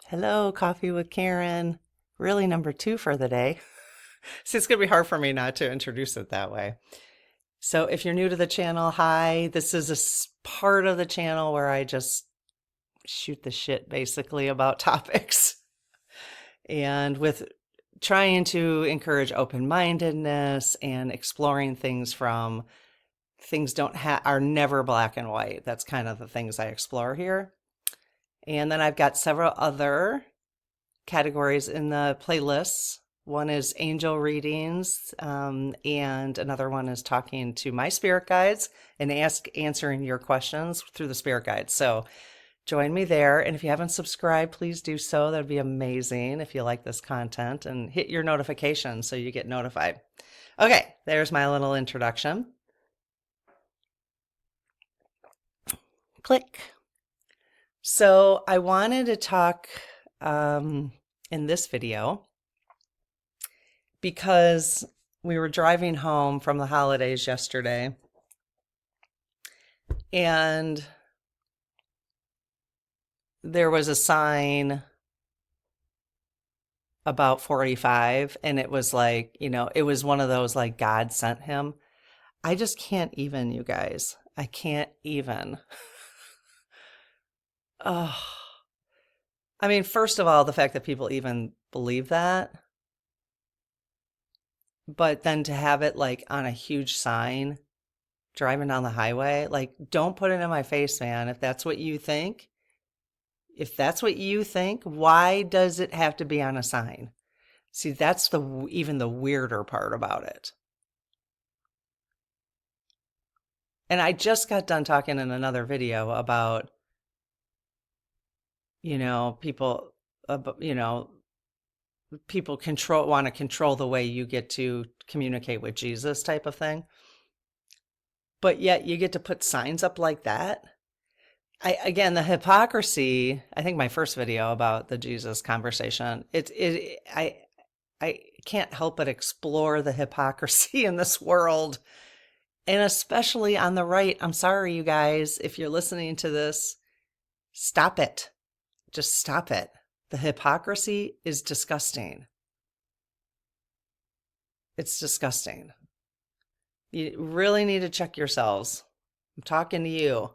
Hello, Coffee with Karen. Really number 2 for the day. See, it's going to be hard for me not to introduce it that way. So if you're new to the channel, hi. This is part of the channel where I just shoot the shit basically about topics and with trying to encourage open-mindedness and exploring things from things are never black and white. That's kind of the things I explore here. And then I've got several other categories in the playlists. One is angel readings, and another one is talking to my spirit guides and answering your questions through the spirit guides. So join me there. And if you haven't subscribed, please do so. That'd be amazing if you like this content, and hit your notifications so you get notified. Okay, there's my little introduction. Click. So I wanted to talk in this video because we were driving home from the holidays yesterday, and there was a sign about 45, and it was like, it was one of those like God sent him. I just can't even, you guys. I can't even. Oh, I mean, first of all, the fact that people even believe that, but then to have it like on a huge sign driving down the highway, like, don't put it in my face, man. If that's what you think, why does it have to be on a sign? See, that's even the weirder part about it. And I just got done talking in another video about, people, people want to control the way you get to communicate with Jesus type of thing. But yet you get to put signs up like that. Again, the hypocrisy, I think my first video about the Jesus conversation, I can't help but explore the hypocrisy in this world, and especially on the right. I'm sorry, you guys, if you're listening to this, stop it. Just stop it. The hypocrisy is disgusting. It's disgusting. You really need to check yourselves. I'm talking to you.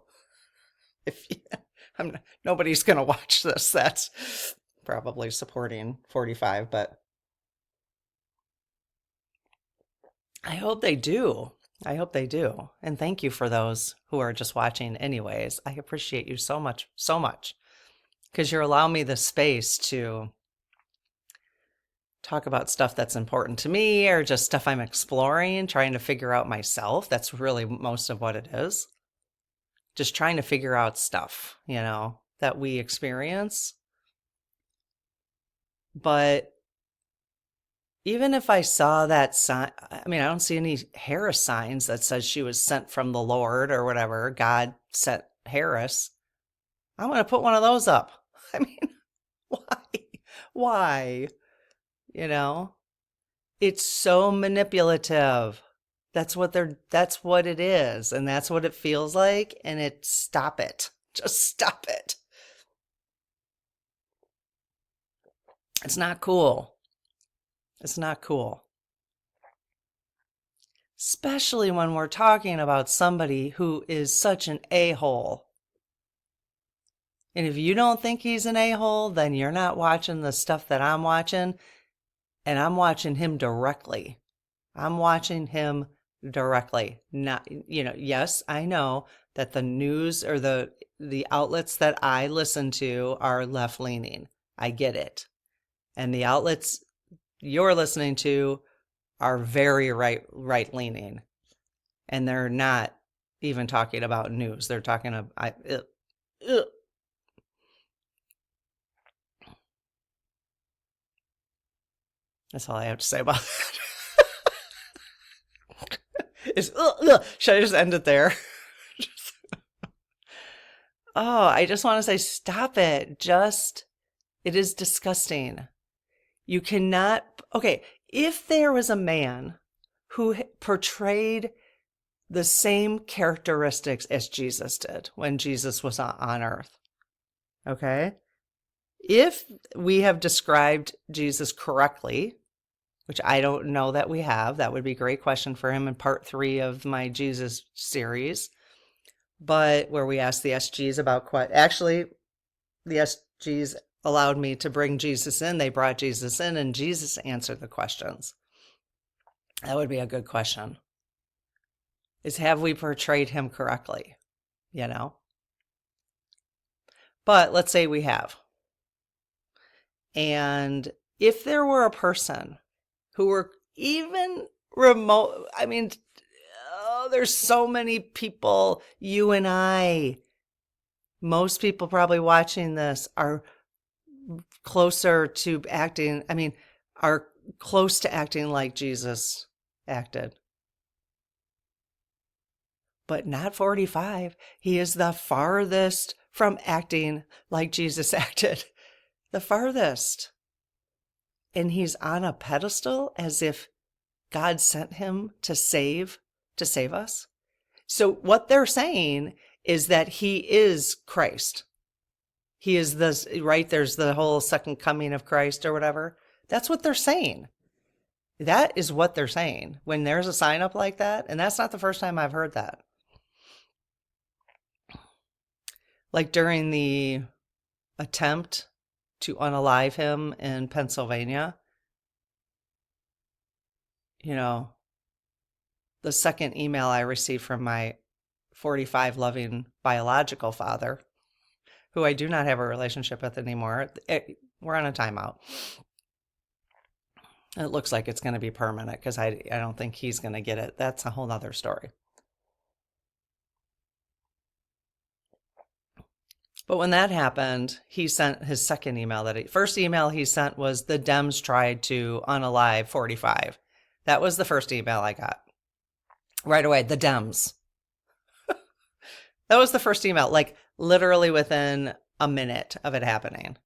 Nobody's going to watch this. That's probably supporting 45, but I hope they do. I hope they do. And thank you for those who are just watching anyways. I appreciate you so much, because you're allowing me the space to talk about stuff that's important to me, or just stuff I'm exploring, trying to figure out myself. That's really most of what it is. Just trying to figure out stuff, that we experience. But even if I saw that sign, I mean, I don't see any Harris signs that says she was sent from the Lord or whatever. God sent Harris. I'm going to put one of those up. I mean, why? Why? It's so manipulative. That's what it is. And that's what it feels like. And stop it. Just stop it. It's not cool. It's not cool. Especially when we're talking about somebody who is such an a-hole. And if you don't think he's an a-hole, then you're not watching the stuff that I'm watching. And I'm watching him directly. Not, yes, I know that the news or the outlets that I listen to are left-leaning. I get it. And the outlets you're listening to are very right-leaning. And they're not even talking about news. They're talking about... That's all I have to say about that. Should I just end it there? Oh, I just want to say, stop it. It is disgusting. You cannot, okay, if there was a man who portrayed the same characteristics as Jesus did when Jesus was on earth, okay? If we have described Jesus correctly, which I don't know that we have, that would be a great question for him in part 3 of my Jesus series, but where we ask the SGs about actually the SGs allowed me to bring Jesus in. They brought Jesus in and Jesus answered the questions. That would be a good question. Is have we portrayed him correctly? You know? But let's say we have. And if there were a person who were even remote, I mean, there's so many people, you and I, most people probably watching this are closer to acting, are close to acting like Jesus acted. But not 45. He is the farthest from acting like Jesus acted. The farthest. And he's on a pedestal as if God sent him to save us. So what they're saying is that he is Christ. He is this, right? There's the whole second coming of Christ or whatever. That's what they're saying. That is what they're saying when there's a sign up like that. And that's not the first time I've heard that. Like during the attempt to unalive him in Pennsylvania, you know, the second email I received from my 45 loving biological father, who I do not have a relationship with anymore. We're on a timeout. It looks like it's going to be permanent because I don't think he's going to get it. That's a whole nother story. But when that happened, he sent his second email. First email he sent was the Dems tried to unalive 45. That was the first email I got. Right away, the Dems. That was the first email, like literally within a minute of it happening.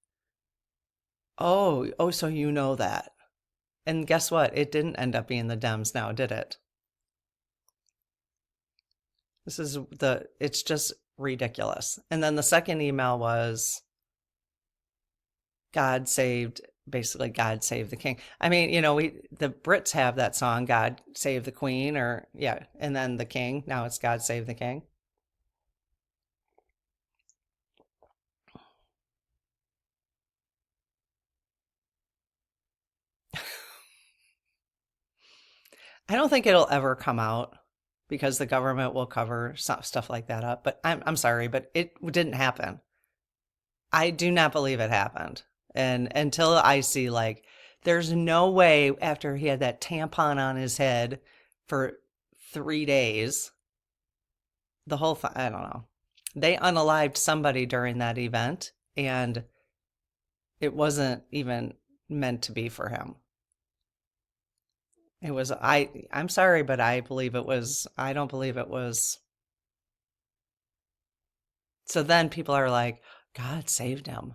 Oh, so you know that. And guess what? It didn't end up being the Dems now, did it? It's just ridiculous. And then the second email was basically God save the king. I mean, the Brits have that song, God save the queen, and then the king. Now it's God save the king. I don't think it'll ever come out because the government will cover stuff like that up. But I'm sorry, but it didn't happen. I do not believe it happened. And until I see, like, there's no way after he had that tampon on his head for 3 days, the whole thing, I don't know. They unalived somebody during that event, and it wasn't even meant to be for him. It was, I'm sorry, but I don't believe it was. So then people are like, God saved him.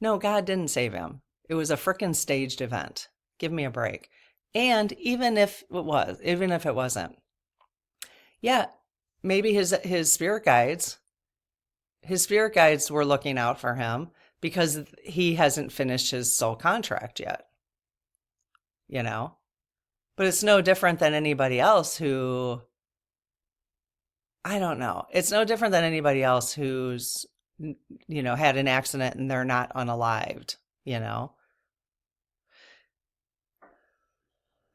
No, God didn't save him. It was a frickin' staged event. Give me a break. And even if it wasn't, yeah, maybe his spirit guides were looking out for him because he hasn't finished his soul contract yet. But it's no different than anybody else who, I don't know. It's no different than anybody else who's, had an accident and they're not unalived,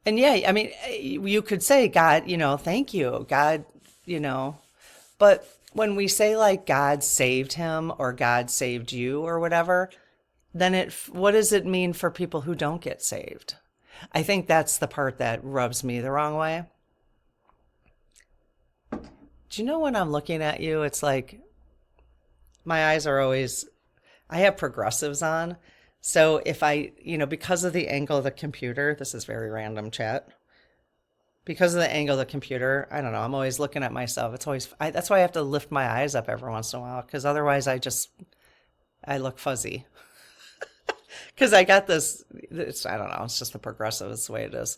And yeah, I mean, you could say, God, thank you, God, but when we say like God saved him or God saved you or whatever, then what does it mean for people who don't get saved? I think that's the part that rubs me the wrong way. Do you know when I'm looking at you, it's like my eyes are always, I have progressives on. So if because of the angle of the computer, this is very random chat. Because of the angle of the computer, I don't know, I'm always looking at myself. That's why I have to lift my eyes up every once in a while, because otherwise I look fuzzy. Because I got this, I don't know, it's just the progressive, it's the way it is.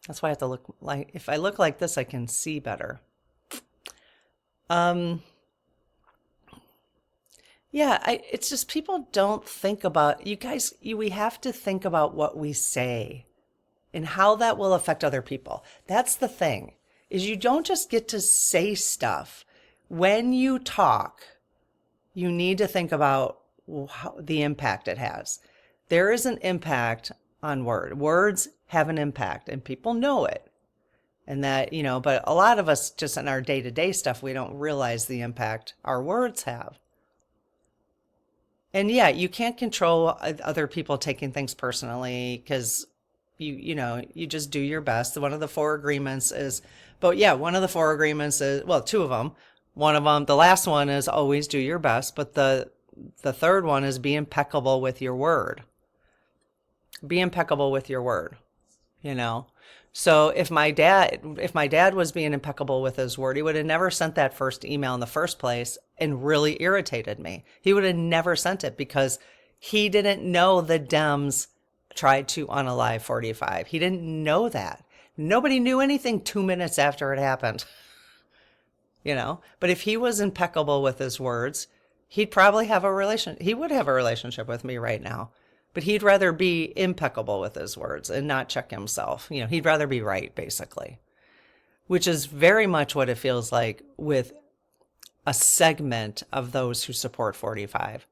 That's why I have to look like, if I look like this, I can see better. Yeah, it's just people don't think about, you guys, we have to think about what we say and how that will affect other people. That's the thing, is you don't just get to say stuff. When you talk, you need to think about the impact it has. There is an impact on words have an impact, and people know it. And that, but a lot of us just in our day-to-day stuff, we don't realize the impact our words have. And yeah, you can't control other people taking things personally, because you just do your best. One of the four agreements is, but yeah, one of the four agreements is, well, two of them. One of them, the last one is always do your best, but the third one is be impeccable with your word. Be impeccable with your word, So if my dad was being impeccable with his word, he would have never sent that first email in the first place and really irritated me. He would have never sent it because he didn't know the Dems tried to unalive 45. He didn't know that. Nobody knew anything 2 minutes after it happened. But if he was impeccable with his words, he'd probably have he would have a relationship with me right now. But he'd rather be impeccable with his words and not check himself. He'd rather be right, basically, which is very much what it feels like with a segment of those who support 45.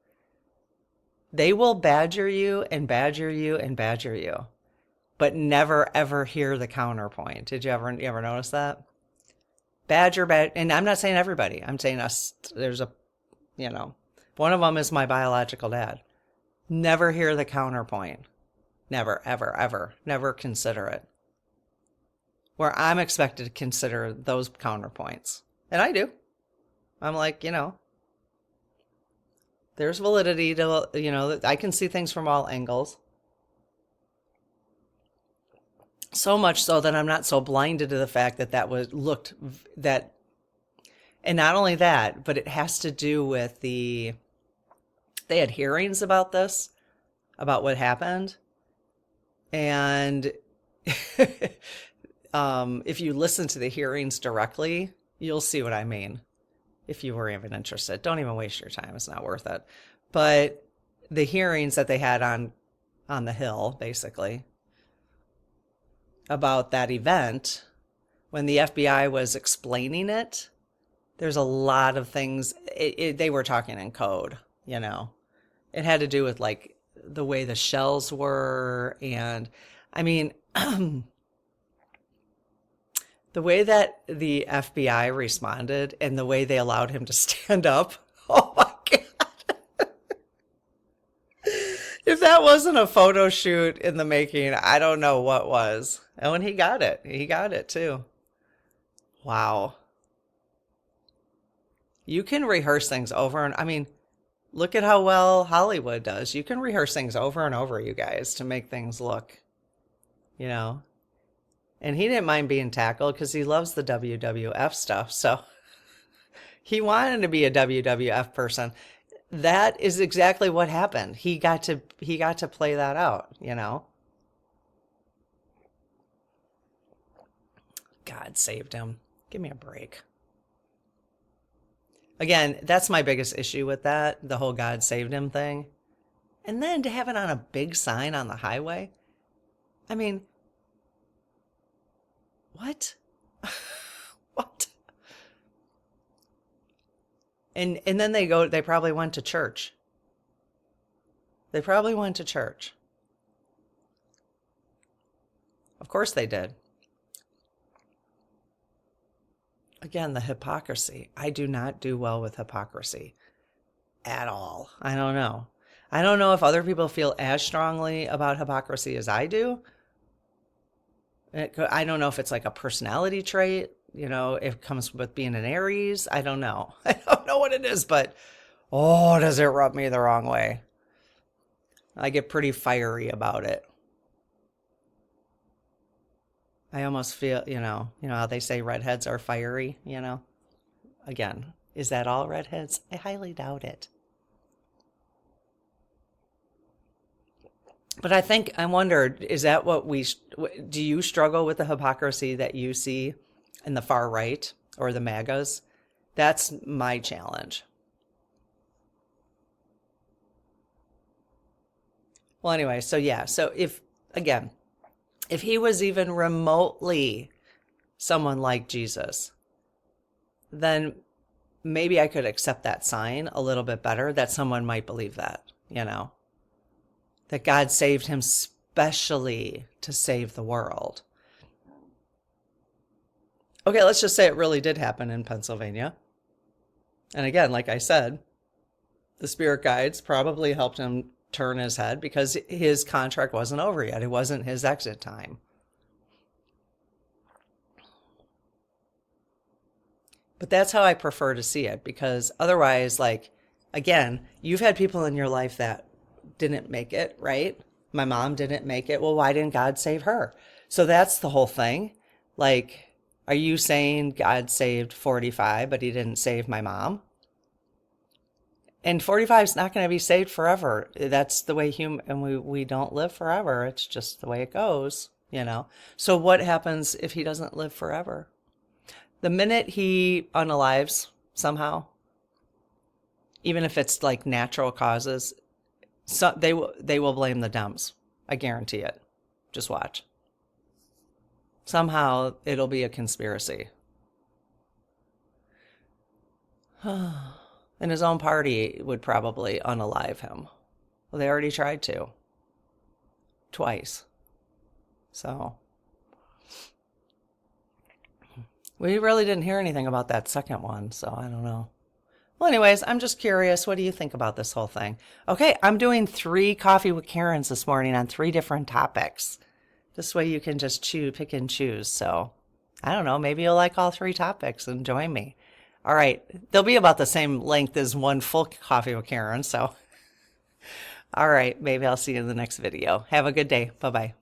They will badger you and badger you and badger you, but never, ever hear the counterpoint. Did you ever notice that? Badger, and I'm not saying everybody. I'm saying us. There's one of them is my biological dad. Never hear the counterpoint. Never, ever, ever. Never consider it. Where I'm expected to consider those counterpoints. And I do. I'm like, there's validity to, I can see things from all angles. So much so that I'm not so blinded to the fact that and not only that, but it has to do with they had hearings about this, about what happened. And if you listen to the hearings directly, you'll see what I mean. If you were even interested, don't even waste your time. It's not worth it. But the hearings that they had on the Hill, basically, about that event, when the FBI was explaining it, there's a lot of things, they were talking in code, It had to do with like the way the shells were. And I mean, the way that the FBI responded and the way they allowed him to stand up. Oh my God. If that wasn't a photo shoot in the making, I don't know what was. Oh, and he got it. He got it too. Wow. You can rehearse things over and, look at how well Hollywood does. You can rehearse things over and over, you guys, to make things look, And he didn't mind being tackled because he loves the WWF stuff. So he wanted to be a WWF person. That is exactly what happened. He got to play that out, God saved him. Give me a break. Again, that's my biggest issue with that, the whole God saved him thing. And then to have it on a big sign on the highway. What? What? And then they probably went to church. They probably went to church. Of course they did. Again, the hypocrisy. I do not do well with hypocrisy at all. I don't know. I don't know if other people feel as strongly about hypocrisy as I do. I don't know if it's like a personality trait, if it comes with being an Aries. I don't know. I don't know what it is, but does it rub me the wrong way? I get pretty fiery about it. I almost feel, how they say redheads are fiery, Again, is that all redheads? I highly doubt it. But I wondered, is that do you struggle with the hypocrisy that you see in the far right or the MAGAs? That's my challenge. Well, anyway, so yeah. So if, again, if he was even remotely someone like Jesus, then maybe I could accept that sign a little bit better, that someone might believe that, that God saved him specially to save the world. Okay, let's just say it really did happen in Pennsylvania. And again, like I said, the spirit guides probably helped him turn his head because his contract wasn't over yet. It wasn't his exit time. But that's how I prefer to see it, because otherwise, like, again, you've had people in your life that didn't make it, right? My mom didn't make it. Well, why didn't God save her? So that's the whole thing. Like, are you saying God saved 45, but he didn't save my mom? And 45 is not going to be saved forever. That's the way and we don't live forever. It's just the way it goes, So what happens if he doesn't live forever? The minute he unalives somehow, even if it's like natural causes, they will blame the Dems. I guarantee it. Just watch. Somehow it'll be a conspiracy. And his own party would probably unalive him. Well, they already tried to. Twice. So we really didn't hear anything about that second one, so I don't know. Well, anyways, I'm just curious. What do you think about this whole thing? Okay, I'm doing 3 Coffee with Karens this morning on 3 different topics. This way you can just pick and choose. So I don't know, maybe you'll like all 3 topics and join me. All right, they'll be about the same length as one full Coffee with Karen, so. All right, maybe I'll see you in the next video. Have a good day. Bye-bye.